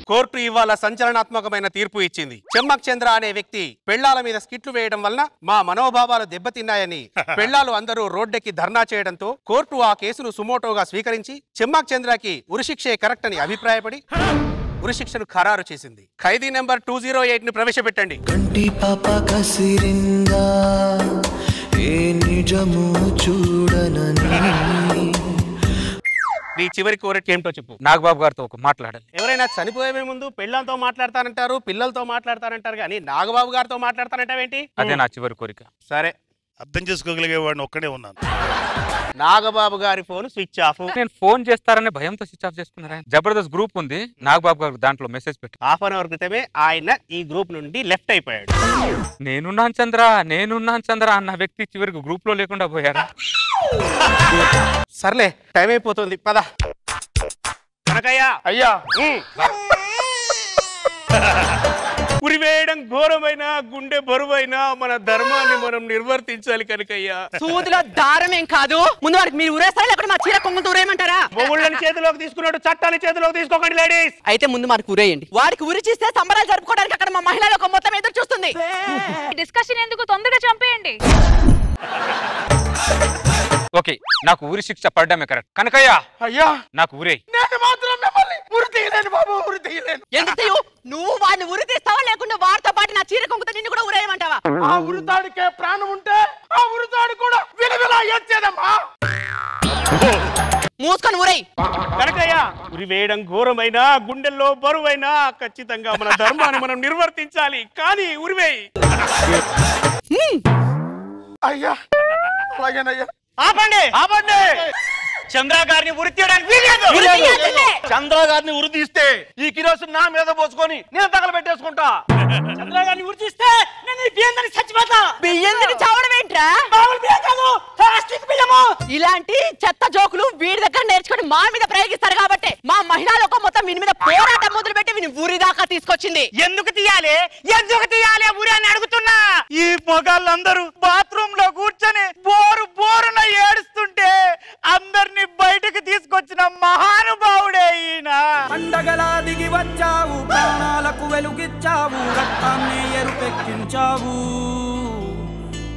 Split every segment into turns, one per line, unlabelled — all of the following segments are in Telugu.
కోర్టు ఇవాళ సంచలనాత్మకమైన తీర్పు ఇచ్చింది. చెమ్మక్ చంద్ర అనే వ్యక్తి పెళ్లాల మీద స్కిట్లు వేయడం వలన మా మనోభావాలు దెబ్బతిన్నాయని పెళ్లాలు అందరూ రోడ్డెక్కి ధర్నా చేయడంతో కోర్టు ఆ కేసును సుమోటోగా స్వీకరించి చెమ్మక్ చంద్రకి ఉరిశిక్షే కరెక్ట్ అని అభిప్రాయపడి ఉరిశిక్షను ఖరారు చేసింది. ఖైదీ నెంబర్ 208 ని ప్రవేశపెట్టండి.
కంటి పాప కసిరిందా ఏ నిజము చూడనని.
నీ చివరి కోరిక ఏమిటో చెప్పు.
నాగబాబు గారితో ఒక మాట్లాడాలి.
ఎవరైనా చనిపోయే ముందు పెళ్లాలతో మాట్లాడతానంటారు, పిల్లలతో మాట్లాడతానంటారు, కానీ నాగబాబు గారితో మాట్లాడతానంటావేంటి?
అదే నా చివరి కోరిక.
సరే,
అర్థం చేసుకోగలిగేవాడిని ఒక్కడే ఉన్నాను.
నాగబాబు గారి ఫోన్ స్విచ్ ఆఫ్.
నేను ఫోన్ చేస్తారనే భయంతో స్విచ్ ఆఫ్ చేసుకున్నారా? జబర్దస్త్ గ్రూప్ ఉంది, నాగబాబు గారు దాంట్లో మెసేజ్ పెట్టి
హాఫ్ అన్ అవర్ క్రితమే ఆయన ఈ గ్రూప్ నుండి లెఫ్ట్ అయిపోయాడు.
నేనున్నాను చంద్ర అన్న వ్యక్తి చివరికి గ్రూప్ లో లేకుండా పోయారా?
సర్లే, టైం అయిపోతుంది, పద. కనకయ్య
అయ్యా,
ఉరివేయడం ఘోరమైన, గుండె బరువైన మన ధర్మాన్ని మనం నిర్వర్తించాలి కనకయ్య.
సూదిలో దారం ఏం కాదు, ముందు వాడికి మీరు ఉరేస్తారా లేకపోతే మా చీర కొంగులు ఊరేయమంటారా?
మొగుళ్ళని చేతిలోకి తీసుకున్నాడు, చట్టాన్ని చేతిలోకి తీసుకోకండి లేడీస్.
అయితే ముందు మనకు ఉరేయండి. వాడికి ఉరి చేస్తే సంబరాలు జరుపుకోవడానికి అక్కడ మా మహిళలు ఒక మొత్తం ఎదురు చూస్తుంది.
డిస్కషన్ ఎందుకు, తొందరగా చంపేయండి.
ఓకే, నాకు ఊరి శిక్ష పడ్డమే కరెక్ట్. కనకయ్య
అయ్యా,
నాకు ఊరే.
నేను మాత్రం మిమ్మల్ని ఉరి తీయలేను బాబు, ఉరి తీయలేను.
ఎందుకు నువ్వు వాడిని ఉరి తీస్తావా లేకుండా వాడితో పాటు నా చీర కొంగుతో నిన్ను కూడా ఉరేయమంటావా?
ఆ ఉరితాడికే ప్రాణం ఉంటే ఆ ఉరితాడు కూడా విలువిలా ఏడ్చేదమ్మా.
మూసుకొని ఉరేయ్.
కనకయ్య, ఉరివేయడం ఘోరమైన, గుండెల్లో బరువైన, ఖచ్చితంగా మన ధర్మాన్ని మనం నిర్వర్తించాలి, కానీ ఉరివేయి.
అయ్యా, అలాగేనయ్యా.
ఆపండి, ఆపండి. చంద్ర గారిని ఉరి తీయడానికి
చంద్ర గారిని ఉరి తీస్తే ఈ కిరోసిన్ నా మీద పోసుకొని నేను తగలబెట్టేసుకుంటా.
చంద్ర గారిని ఉరి తీస్తే నేను ఈ బియ్యందని చచ్చిపోతా.
బియ్యందని చావడం ఏంట్రా? ఇలాంటి చెత్త జోకులు వీడి దగ్గర నేర్చుకుని మా మీద ప్రయోగిస్తారు కాబట్టి మా మహిళా లోకం మొత్తం వీని మీద పోరాటం మొదలు పెట్టి వీని ఊరి దాకా తీసుకొచ్చింది.
ఎందుకు తీయాలి ఊరి అని అడుగుతున్నా. ఈ మొగాళ్ళందరూ బాత్రూమ్ లో కూర్చొని బోరున ఏడుస్తుంటే అందరినీ బయటకు తీసుకొచ్చిన మహానుభావుడే ఈయన.
పండగలా దిగి వచ్చావు, ప్రాణాలకు వెలుగిచ్చావు, రక్తాన్ని ఎరుపెక్కించావు,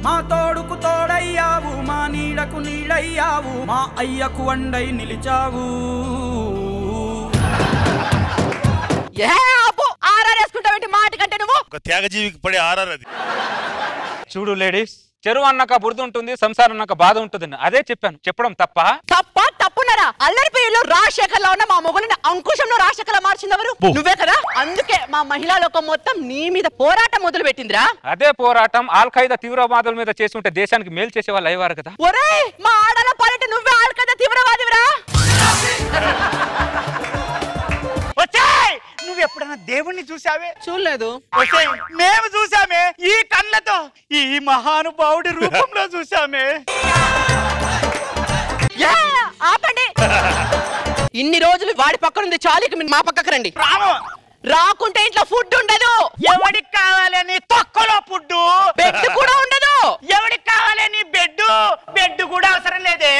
మా తోడుకు తోడయ్యావు, మా నీడకు నీడయ్యావు, మా అయ్యకు వండై నిలిచావు.
ఆరారేసుకుంటావేంటి మాట కంటే నువ్వు?
ఒక త్యాగజీవికి పడే ఆరారు అది.
చూడు లేడీస్, చెరువు అన్నాక బురద ఉంటుంది, సంసారం అన్నాక బాధ ఉంటుంది. అదే చెప్పాను, చెప్పడం తప్ప?
తప్పున్నారా? అల్లరిపేరులో రాజశేఖర్ లో ఉన్న మా మొగులిని అంకుశంలో రాజశేఖర్ మార్చింది ఎవరు? నువ్వే కదా. అందుకే మా మహిళా లోకం మొత్తం నీ మీద పోరాటం మొదలు పెట్టిందిరా.
అదే పోరాటం ఆల్ ఖైదా తీవ్రవాదుల మీద చేసి ఉంటే దేశానికి మేలు చేసే వాళ్ళు అయ్యేవారు కదా.
ఒరేయ్, మా ఆడల పాలంటే నువ్వే ఆల్ ఖైదా తీవ్రవాదివిరా.
నువ్వు ఎప్పుడైనా దేవుణ్ణి చూసావే?
చూడలేదు.
మేము చూసామే, ఈ కళ్ళతో ఈ మహానుభావుడి రూపంలో చూసామే.
ఆపండి. ఇన్ని రోజులు వాడి పక్కనుంది చాలు, మా పక్కకు రండి. రాకుంటే ఇంట్లో ఫుడ్ ఉండదు.
ఎవడికి కావాలని తొక్కలో ఫుడ్,
బెడ్ కూడా ఉండదు.
ఎవడికి కావాలని బెడ్ కూడా అవసరం లేదే.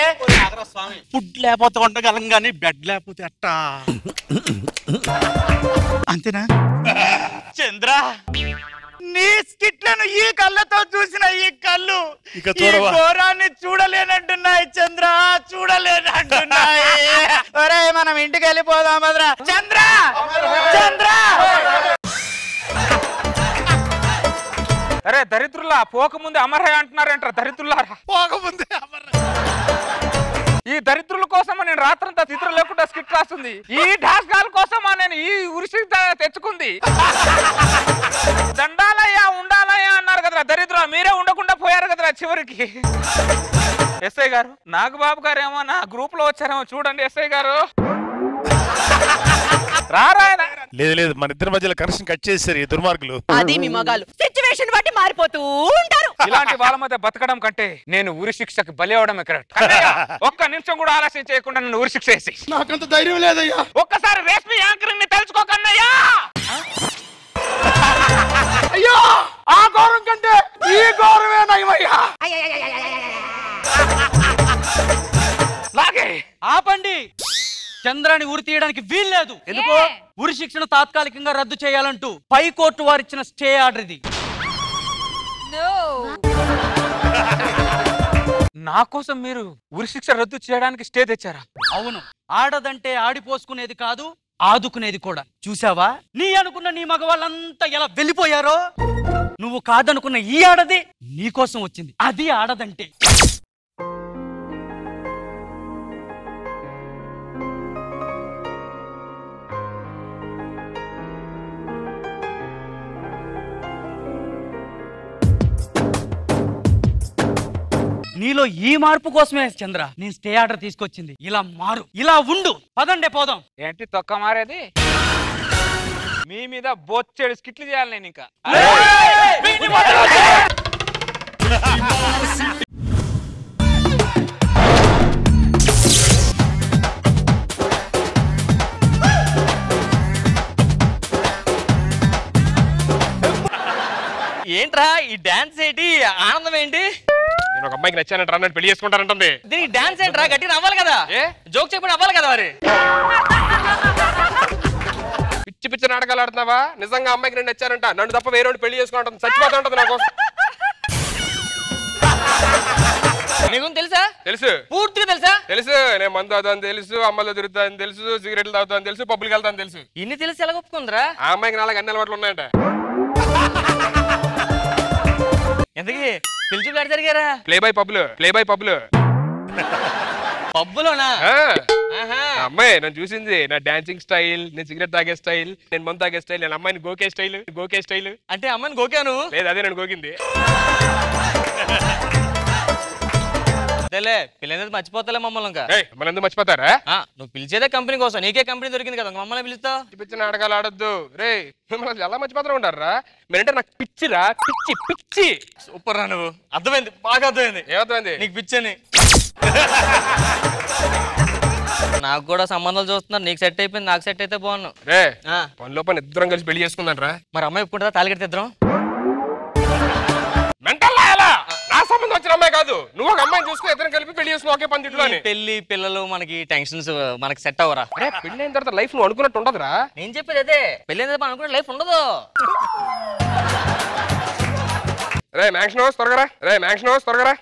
ఫుడ్ లేకపోతే ఉండగలం కానీ బెడ్ లేకపోతే అట్టా. అంతేనా? చంద్ర, నీ స్కిట్లను ఈ కళ్ళతో చూసిన ఈ కళ్ళు ఈ ఘోరాన్ని చూడలేనంటున్నాయి చంద్ర, చూడలేనంటున్నాయి. ఒరే, మనం ఇంటికి వెళ్ళిపోదాం భద్రా. చంద్ర,
అరే దరిద్రులా, పోకముందే అమరయ్య అంటున్నారంటారా? దరిద్రులారా,
పోకముందే అమరయ్య.
ఈ దరిద్రుల కోసమా నేను రాత్రంతా చిత్రం లేకుండా స్కిట్ రాస్తుంది. ఈ డాస్గాల కోసమా నేను ఈ ఉరిసి తెచ్చుకుంది. దండాలయ్యా ఉండాలయ్యా అన్నారు కదరా దరిద్ర, మీరే ఉండకుండా పోయారు కదరా చివరికి. ఎస్ఐ గారు, నాగబాబు గారు ఏమో నా గ్రూప్ లో వచ్చారేమో చూడండి. ఎస్ఐ గారు రారాయన.
లేదు, మన ఇద్దరి మధ్యలో కనెక్షన్ కట్ చేశారు ఈ దుర్మార్గులు.
అది మీ మగాలు సిచ్యువేషన్ బట్టి మారిపోతూ ఉంటారు.
ఇలాంటి వాళ్ళ మధ్య బతకడం కంటే నేను ఉరి శిక్షకు బలి అవడమే కరెక్ట్. ఒక్క నిమిషం కూడా ఆలస్యం చేయకుండా నన్ను ఉరి శిక్ష వేసి.
నాకంత ధైర్యం లేదయ్యా.
ఒక్కసారి రేష్మి యాంకరింగ్ ని తెలుసుకోకన్నయ్యా.
అయ్యో, ఆ ఘోరం కంటే ఈ ఘోరమే నయమయ్యా.
లాగే
ఆపండి.
చంద్రాన్ని ఉరి తీయడానికి వీల్లేదు.
ఎందుకు?
ఉరి శిక్షణ తాత్కాలికంగా రద్దు చేయాలంటూ పైకోర్టు వారిచ్చిన స్టే ఆర్డర్ ఇది.
నా కోసం మీరు ఉరి శిక్ష రద్దు చేయడానికి స్టే తెచ్చారా?
అవును, ఆడదంటే ఆడిపోసుకునేది కాదు, ఆదుకునేది కూడా. చూసావా నీ అనుకున్న నీ మగవాళ్ళంతా ఎలా వెళ్ళిపోయారో? నువ్వు కాదనుకున్న ఈ ఆడది నీకోసం వచ్చింది. అది ఆడదంటే. నీలో ఈ మార్పు కోసమే చంద్ర నేను స్టే ఆర్డర్ తీసుకొచ్చింది. ఇలా మారు, ఇలా ఉండు. పదండే పోదాం.
ఏంటి తొక్క మారేది? మీ మీద బొచ్చేడు స్కిట్లు చేయాలి నేను ఇంకా.
ఏంట్రా ఈ డాన్స్ ఏంటి? ఆనందం ఏంటి?
నేను ఒక అమ్మాయికి నచ్చానంట అన్నట్టు పెళ్లి చేసుకుంటానంటుంది.
దీనికి డాన్స్ ఏంట్రా? గట్టిగా అవ్వాలి కదా, జోక్ చెప్పి అవ్వాలి కదా. మరి
పిచ్చి పిచ్చి నాటకాలు ఆడుతున్నావా? నిజంగా అమ్మాయికి నేను నచ్చానంట, నన్ను తప్ప వేరే పెళ్లి చేసుకుంటాను, చచ్చిపోతా ఉంటుంది నాకు.
నీకు తెలుసా?
తెలుసు,
పూర్తిగా తెలుసా?
తెలుసు. నేను మందు తాగుతాను తెలుసు, అమ్మలో తిరుగుతాను తెలుసు, సిగరెట్లు తాగుతాను తెలుసు, పబ్బులకి వెళ్తాను తెలుసు.
ఇన్ని తెలిసి ఎలా ఒప్పుకుందిరా?
ఆ అమ్మాయికి నాలుగు అన్ని అలవాట్లు ఉన్నాయంట.
ఎందుకు పిలిచి ప్లాట్ జరిగారా?
ప్లే బై పబ్బులు, ప్లే బై పబ్బులు.
పబ్బులోనా?
అమ్మాయి నన్ను చూసింది, నా డాన్సింగ్ స్టైల్, నేను సిగరెట్ తాగే స్టైల్, నేను మందు తాగే స్టైల్, నేను అమ్మాయిని గోకే స్టైల్. గోకే స్టైల్
అంటే అమ్మాయిని గోకాను?
లేదు, అదే నన్ను గోకింది.
పిల్లలు మర్చిపోతలే మమ్మల్ని. ఇంకా
మన ఎందుకు మర్చిపోతారా?
నువ్వు పిలిచేదే కంపెనీ కోసం, నీకే కంపెనీ దొరికింది కదా, మమ్మల్ని పిలుస్తావు?
పిచ్చి నాటకాలు ఆడొద్దు రే. మిమ్మల్ని ఎలా మర్చిపోతారు ఉంటారా? మీరంటే నాకు పిచ్చిరా, పిచ్చి పిచ్చి.
సూపర్ రా నువ్వు. అర్థమైంది, బాగా అర్థమైంది.
ఏమర్థమైంది?
నీకు పిచ్చని. నాకు కూడా సంబంధాలు చూస్తున్నారు, నీకు సెట్ అయిపోయింది, నాకు సెట్ అయితే బాగున్నావు
రే. పనిలో పని ఇద్దరం కలిసి పెళ్లి చేసుకుందాం రా.
మరి అమ్మాయి ఒప్పుకుంటుందా? తాలిగడితే ఇద్దరం
నా సంబంధం వచ్చిన అమ్మాయి కాదు, నువ్వు ఒక అమ్మాయిని చూసుకుని ఇద్దరం కలిపి పెళ్లి చేసుకుని ఒకే పందిట్లో.
పెళ్లి పిల్లలు మనకి టెన్షన్స్ మనకి సెట్ అవరా?
పెళ్లి అయిన తర్వాత లైఫ్ నువ్వు అనుకున్నట్టు ఉండదురా.
నేను చెప్పేది అదే, పెళ్లి అయిన తర్వాత అనుకున్న లైఫ్ ఉండదు.
రే మ్యాక్షన్ హౌస్ త్వరగా, రే మ్యాక్షన్ హౌస్ త్వరగా.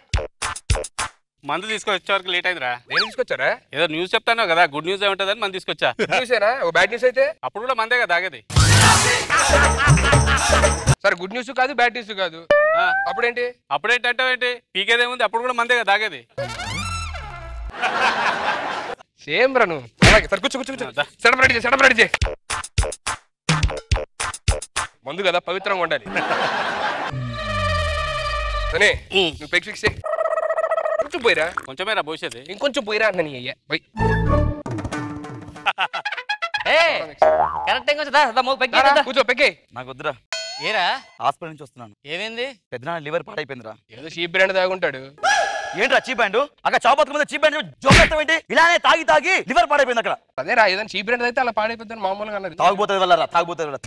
మందు తీసుకొచ్చే వరకు లేట్ అయిందిరా.
నేను తీసుకొచ్చారా?
ఏదో న్యూస్ చెప్తాను కదా, గుడ్ న్యూస్ ఏముంటుందని మంది తీసుకొచ్చా.
న్యూసేనా? ఓ బ్యాడ్ న్యూస్ అయితే?
అప్పుడు కూడా మందే కదా తాగేది.
సరే గుడ్ న్యూస్ కాదు, బ్యాడ్ న్యూస్ కాదు, అప్పుడేంటి?
అప్పుడేంటంటే ఏంటి, పీకేదేముంది, అప్పుడు కూడా మందే కదా తాగేది.
సేమ్ రా నువ్వు. సరే కూర్చో కూర్చో కూర్చో. సెటప్ రెడీ చేయి, సెటప్ రెడీ చేయి. మందు కదా, పవిత్రంగా ఉండాలి. సరే నువ్వు పెగ్ ఫిక్స్ చేయి. కొంచెం పోయిరా,
కొంచెమేరా పోసేది.
ఇంకొంచెం పోయిరా అన్న. నీ అయ్యా పోయి. కూర్చో పెగ్గే.
నాకు వద్దురా.
ఏరా
హాస్పిటల్ నుంచి వస్తున్నాను.
ఏమైంది?
పెద్దనాన్న లివర్ పాడైపోయిందిరా.
ఏదో చీప్ బ్రాండ్ తాగుంటాడు.
ఏంట్రా చీప్ బ్రాండ్? అక్కడ చావు బతుకు చీప్ బ్రాండ్ జోకేస్తావేంటి? ఇలానే తాగి తాగి లివర్ పాడైపోయింది అక్కడ.
అదే రా, ఏదైనా చీప్ బ్రాండ్ అయితే అలా పాడైపోతుంది మామూలుగా అన్నారు.
తాగుపోతుంది వెళ్ళరా, తాగుపోతుంది వెళ్ళ.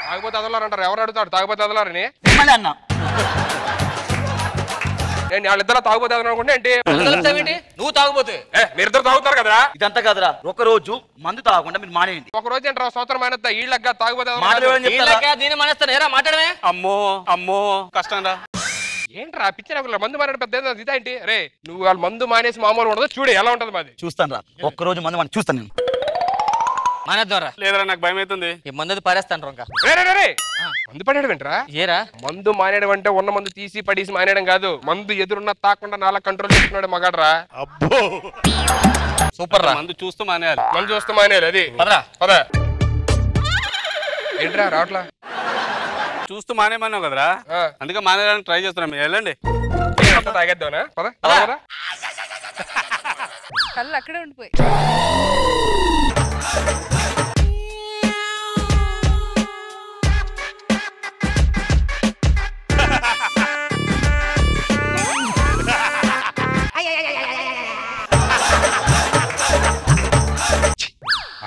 తాగిపోతే అదలారంటారు. ఎవరు అడుగుతాడు తాగిపోతే అదలారని?
అన్న
నేను వాళ్ళిద్దరు తాగిపోతే అనుకుంటే ఏంటి?
నువ్వు తాగిపోతే
మీరిద్దరు తాగుతారు కదరా.
ఇదంతా కదరా, ఒక రోజు మందు తాగకుండా మీరు మానేయండి.
ఒక రోజు ఏంటారా సంవత్సరం మానేస్తా, ఈళ్ళగా తాగిపోతే
దీన్ని మానేస్తాను. ఏరా మాట్లాడమే.
అమ్మో అమ్మో కష్టం రా.
ఏంట్రా పిచ్చి నాకు మందు మానే పెద్ద ఇదా ఏంటి? రే నువ్వు వాళ్ళు మందు మానేసి మామూలు ఉండదు, చూడు ఎలా ఉంటది మాది.
చూస్తాను రా, ఒక్క రోజు మందు మనం చూస్తాను నేను.
మానేద్దాంరా.
లేదరా నాకు భయం అవుతుంది.
ఈ మందు పారేస్తాను ఇంకా.
మందు పడేయడం ఏంట్రా?
ఏరా
మందు మానేయడం అంటే ఉన్న మందు తీసి పడేసి మానేయడం కాదు. మందు ఎదురున్న తాకుండా నాలా కంట్రోల్ చేసుకున్నాడు మగాడ్రా.
అబ్బో
సూపర్ రా.
మందు చూస్తూ మానేయాలి.
మందు చూస్తూ మానేయాలి. అది
పదరా
పద. ఏంట్రా రావట్లా?
చూస్తూ మానేమన్నావు కదరా, అందుకే మానేయడానికి ట్రై చేస్తున్నాం. మీరు వెళ్ళండి.
తాగేద్దానా? పద.
కళ్ళు అక్కడే ఉండిపోయి.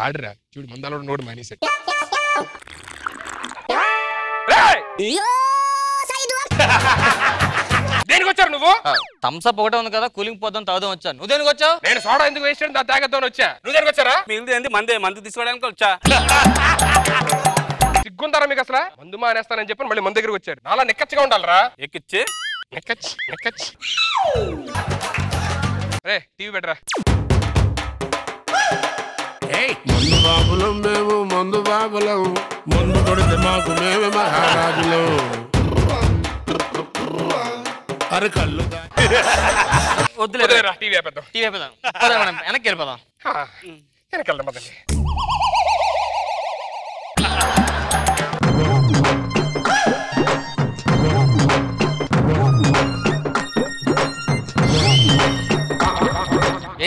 ఆడరా చూడు, మందాలో నోడు మానేసాడు. దేనికి వచ్చారు నువ్వు? నువ్వు
థమ్స్అప్ ఒకటే ఉంది కదా, కూలింగ్ పోదాం తాగుదాం వచ్చాను. నువ్వు దేనికి వచ్చావు?
నేను సోడా ఎందుకు వేస్ట్ చేయండి తాగేద్దామని వచ్చా. నువ్వు దేనికి వచ్చారా?
మిగిలింది మందు తీసుకోవడానికి వచ్చా.
సిగ్గుంటారా మీకు అసలు? మందు మానేస్తానని చెప్పి మళ్ళీ మన దగ్గరికి వచ్చాడు. నాలా నిక్కచ్చిగా ఉండాలరా.
ఎక్కిచ్చి
రే టీవీ పెట్టరా.
మందు బాబులం మేము, మందు బాబులం, మందు కొడితే మాకు మేమే మహారాజులు. అరే కళ్ళు
వద్దులేరా
టీవీ ఆపేద్దాం.
టీవీ ఆపేద్దాం. మనం వెనక్కి వెళ్ళిపోదాం.
వెనక్కి వెళ్దాం పదండి.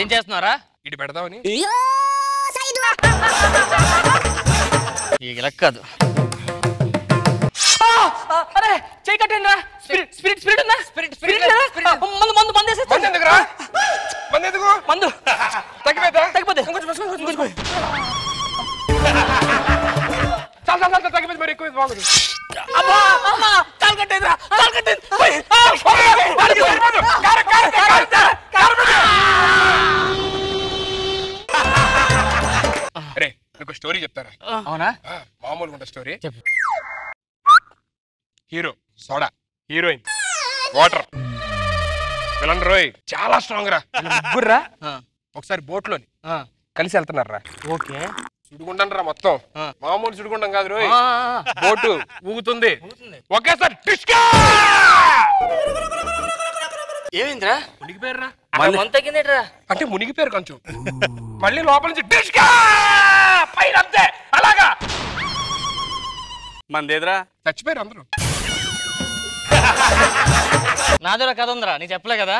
ఏం చేస్తున్నారా?
ఇటు పెడదామని.
ఇలా కాదు.
అరే చెయ్యి కట్టండి రా. స్పిరిట్ ఉందా? మందు తగ్గిపోతే
తగ్గిపోతే మరి ఎక్కువ బాగుంది. అరే మీకు స్టోరీ చెప్తారా?
అవునా?
మామూలుగా ఉంటే స్టోరీ చెప్పు. Hero soda, heroine water, villain రోయ్ చాలా స్ట్రాంగ్ రా. ముగ్గురురా ఒకసారి బోట్ లోని కలిసి వెళ్తున్నారా.
ఓకే
సుడుగుండం రా మొత్తం. మామూలు సుడుగుండం కాదు రోయ్. బోటు ఊగుతుంది ఒకేసారి.
ఏమైందిరా?
మునిగిపోయారా?
తగ్గిందేట్రా?
అంటే మునిగిపోయారు కొంచెం. మళ్ళీ లోపల నుంచి పైన అంతే అలాగా
మందేదిరా
చచ్చిపోయారు అందరూ.
నా దగ్గర కథ ఉందిరా, నీకు చెప్పలే కదా.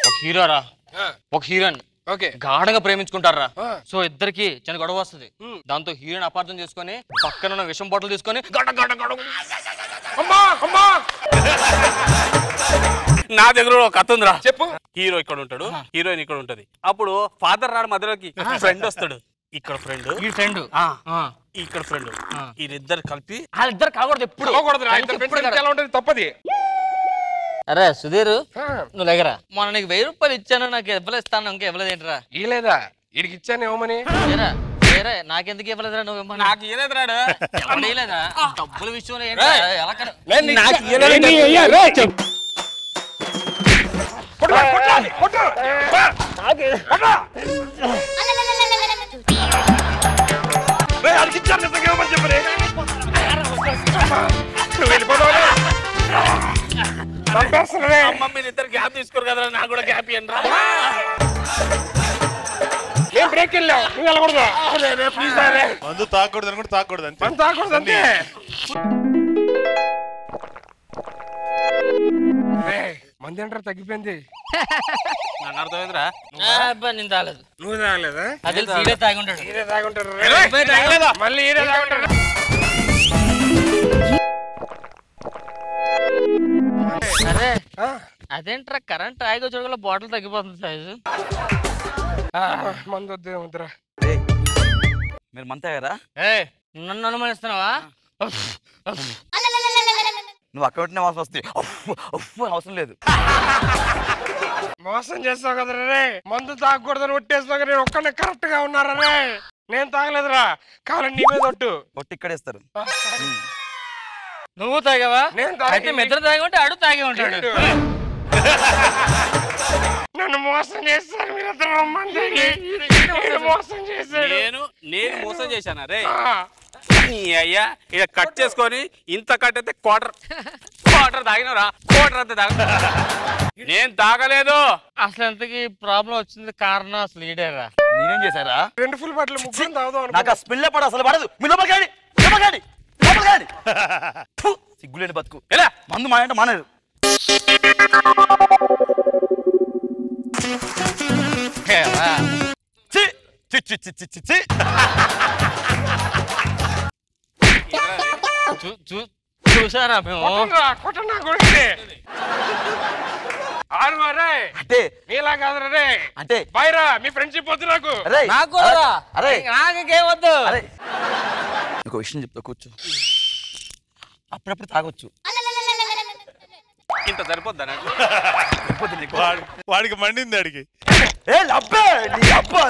ఒక హీరోరా ఒక హీరోయిన్
ఓకే
గాఢంగా ప్రేమించుకుంటారా. సో ఇద్దరికి చిన్న గొడవ వస్తుంది. దాంతో హీరోయిన్ అపార్థం చేసుకొని పక్కన ఉన్న విషం బాటిల్ తీసుకొని
నా దగ్గర ఒక కథ ఉందిరా.
చెప్పు.
హీరో ఇక్కడ ఉంటాడు, హీరోయిన్ ఇక్కడ ఉంటది. అప్పుడు ఫాదర్ రాడు మధ్యలోకి, ఫ్రెండ్ వస్తాడు. ఇక్కడ ఫ్రెండ్,
ఈ ఫ్రెండ్,
ఇక్కడ ఫ్రెండ్, వీరిద్దరు కలిపి
వాళ్ళిద్దరు కాకూడదు ఎప్పుడు.
తప్పది.
అరే సుధీర్ నువ్వు లేకరా. మొన్న నీకు 1000 రూపాయలు ఇచ్చాను, నాకు ఇవ్వలేదు ఇస్తాను, ఇంకా ఇవ్వలేదు ఏంటరా?
ఇలేదా? వీడికి ఇచ్చాను ఏమని.
నాకెందుకు ఇవ్వలేదురా? నువ్వు
నాకు ఇవ్వలేదు రాడు.
ఇవ్వలేదా? డబ్బుల విషయంలో
మీరు ఇద్దరు గ్యాప్ తీసుకోరు కదా, నాకు కూడా గ్యాప్ ఇవ్వండి రా.
ఏం బ్రేక్ వెళ్ళావు? నువ్వు వెళ్ళకూడదు.
మందు తాగకూడదు అనుకుంటే తాగకూడదు అంతే.
తాగకూడదు అంతే. మంది అంటారు తగ్గిపోయింది.
నన్ను అర్థమైందిరా.
నేను తాగలేదు.
నువ్వు తాగలేదా?
అది సీడే తాగి ఉంటాడు.
ఈరే తాగుంటారు. మళ్ళీ ఈరే తాగుంటారు.
అరే అదేంట్రా కరెంట్ ఆగి చూడగల బాటిల్ తగ్గిపోతుంది సైజు.
మందు వద్దు వద్దురా.
మీరు మంత తాగారా?
నన్ను అనుమానిస్తున్నావా?
నువ్వు అక్కడ పెట్టిన వాసన వస్తే అవసరం లేదు.
మోసం చేస్తావు కదా రే. మందు తాగకూడదని ఒట్టేస్తావు కదా. నేను ఒక్కనే కరెక్ట్ గా ఉన్నారా రే. నేను తాగలేదురా. కావాలని నీ మీద ఒట్టు.
ఒట్టి ఇక్కడ ఇస్తారు.
నువ్వు తాగావా?
నేను
అయితే మిద్దరు తాగి ఉంటే అడు తాగి ఉంటాడు.
నన్ను మోసం చేస్తారు మీరిద్దరు. మోసం చేశాడు.
నేను మోసం చేశానా రే? అయ్యా ఇక కట్ చేసుకొని ఇంత కట్ అయితే క్వార్టర్ తాగినరా? క్వార్టర్ అంతా తాగ. నేను తాగలేదు.
అసలు ఎంతకి ప్రాబ్లం వచ్చింది కారణం అసలు ఈడేరా.
నేనేం చేశారా?
2 ఫుల్ బాటిల్ ముగ్గురు తాగుదాం.
నాకు ఆ స్మెల్ పడ అసలు పడదు. మీ లోపలికి సిగ్గులేని బతుకు. ఎలా మందు మానంటే మానేరు.
చూసారా మేము?
అంటే
మీలా కాదురా రే.
అంటే
బైరా మీ ఫ్రెండ్షిప్ వద్దు నాకు.
నాకేం వద్దు.
ఒక విషయం చెప్తా, కూర్చో. అప్పుడప్పుడు తాగొచ్చు,
ఇంత సరిపోద్దా నాకు?
వాడికి మండింది అడిగి
ఏ లబ్బే నీ అబ్బా